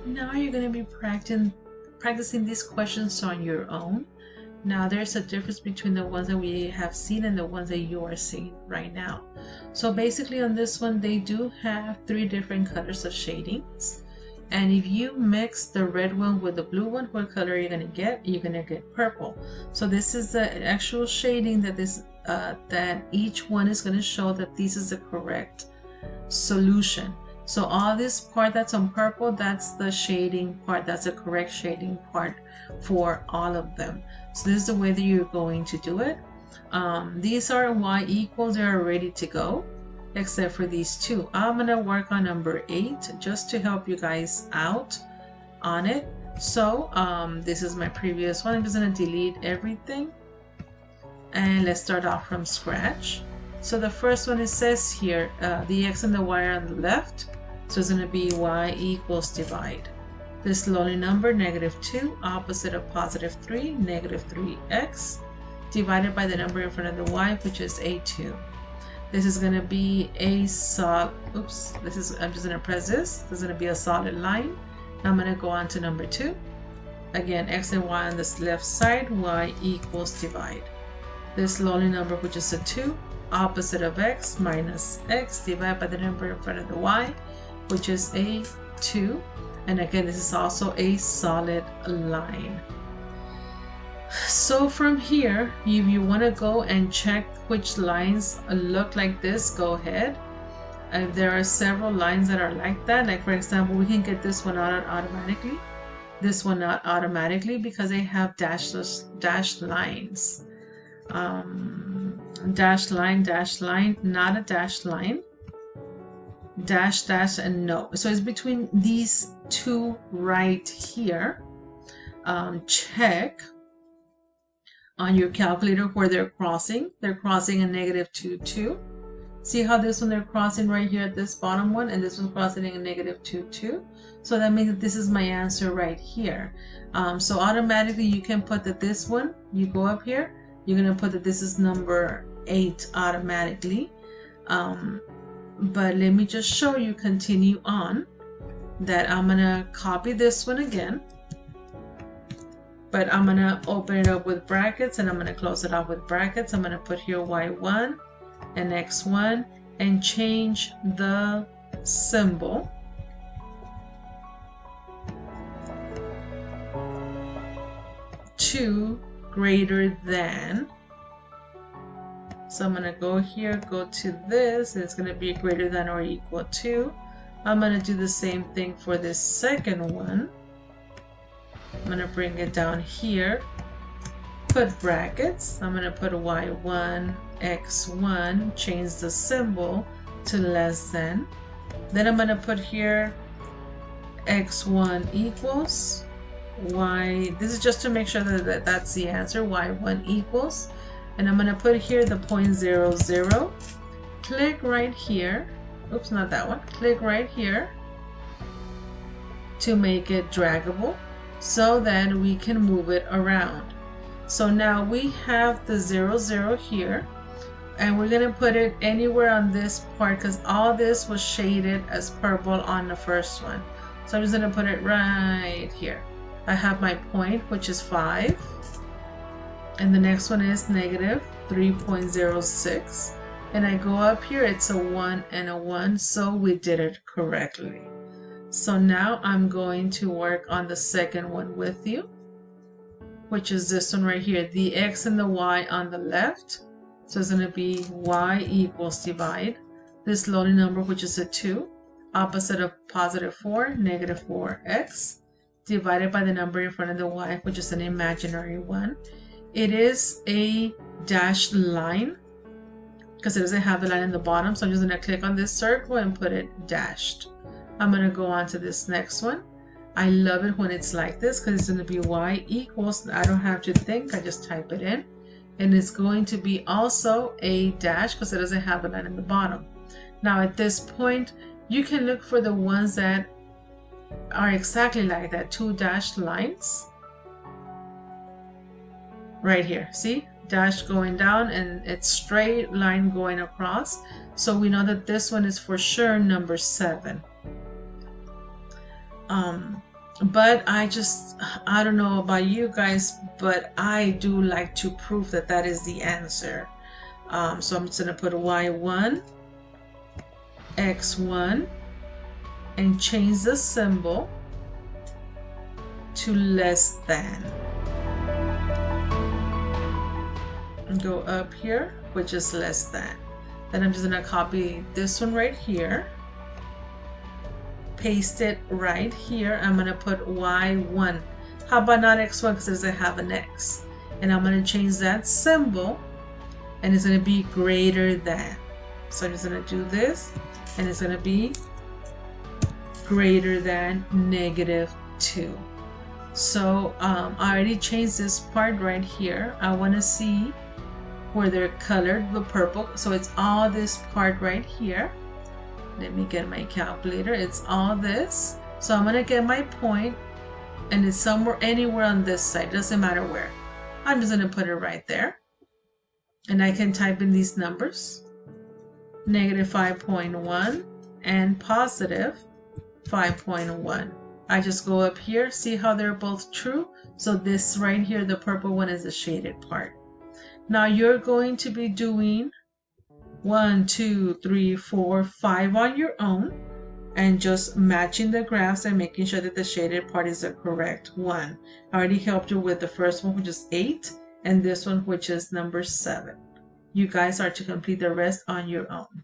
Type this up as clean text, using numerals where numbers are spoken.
Now you're going to be practicing these questions on your own. Now there's a difference between the ones that we have seen and the ones that you are seeing right now. So basically on this one, they do have 3 different colors of shadings. And if you mix the red one with the blue one, what color are you going to get? You're going to get purple. So this is the actual shading that that each one is going to show that this is the correct solution. So all this part that's on purple, that's the shading part, that's the correct shading part for all of them. So this is the way that you're going to do it. These are y equals, they are ready to go, except for these two. I'm going to work on number 8 just to help you guys out on it. So this is my previous one. I'm just going to delete everything and let's start off from scratch. So the first one, it says here the x and the y are on the left, so it's going to be y equals divide. This lonely number, -2, opposite of +3, -3x, divided by the number in front of the y, which is a2. This is going to be a solid, I'm just going to press this. This is going to be a solid line. Now I'm going to go on to number 2. Again, x and y on this left side, y equals divide. This lonely number, which is a 2, opposite of x, minus x, divided by the number in front of the y, which is a 2. And again, this is also a solid line. So from here, if you want to go and check which lines look like this, go ahead. There are several lines that are like that. Like for example, we can get this one out automatically, this one not automatically, because they have dashed lines. Dashed line, not a dashed line, dash, and no. So it's between these two right here. Check on your calculator where they're crossing. They're crossing a -2, 2. See how this one they're crossing right here at this bottom one, and this one's crossing a -2, 2. So that means that this is my answer right here. So automatically you can put that this one, you go up here, you're going to put that this is number 8 automatically. But let me just show you, continue on, that I'm going to copy this one again. But I'm going to open it up with brackets and I'm going to close it off with brackets. I'm going to put here y1 and x1 and change the symbol to greater than. So I'm going to go here, go to this, and it's going to be greater than or equal to. I'm going to do the same thing for this second one. I'm going to bring it down here, put brackets. I'm going to put y1, x1, change the symbol to less than. Then I'm going to put here x1 equals y. This is just to make sure that that's the answer, y1 equals. And I'm going to put here the 0.00. Click right here. Oops, not that one. Click right here to make it draggable so that we can move it around. So now we have the 00 here, and we're going to put it anywhere on this part because all this was shaded as purple on the first one. So I'm just going to put it right here. I have my point, which is 5. And the next one is -3.06. And I go up here, it's a 1 and a 1, so we did it correctly. So now I'm going to work on the second one with you, which is this one right here, the x and the y on the left. So it's going to be y equals divide. This lonely number, which is a 2, opposite of +4, -4x, divided by the number in front of the y, which is an imaginary 1. It is a dashed line because it doesn't have the line in the bottom. So I'm just going to click on this circle and put it dashed. I'm going to go on to this next one. I love it when it's like this because it's going to be y equals, I don't have to think, I just type it in. And it's going to be also a dash because it doesn't have the line in the bottom. Now at this point, you can look for the ones that are exactly like that, 2 dashed lines. Right here, see? Dash going down and it's straight line going across. So we know that this one is for sure number 7. But I don't know about you guys, but I do like to prove that that is the answer. So I'm just going to put y1, x1, and change the symbol to less than. And go up here, which is less than. Then I'm just going to copy this one right here, paste it right here. I'm going to put y1. How about not x1 because it doesn't have an x? And I'm going to change that symbol, and it's going to be greater than. So I'm just going to do this, and it's going to be greater than -2. So I already changed this part right here. I want to see where they're colored with purple. So it's all this part right here. Let me get my calculator. It's all this. So I'm going to get my point, and it's somewhere, anywhere on this side. Doesn't matter where. I'm just going to put it right there. And I can type in these numbers. -5.1 and +5.1. I just go up here, see how they're both true? So this right here, the purple one, is the shaded part. Now you're going to be doing 1, 2, 3, 4, 5 on your own, and just matching the graphs and making sure that the shaded part is the correct one. I already helped you with the first one, which is 8, and this one, which is number 7. You guys are to complete the rest on your own.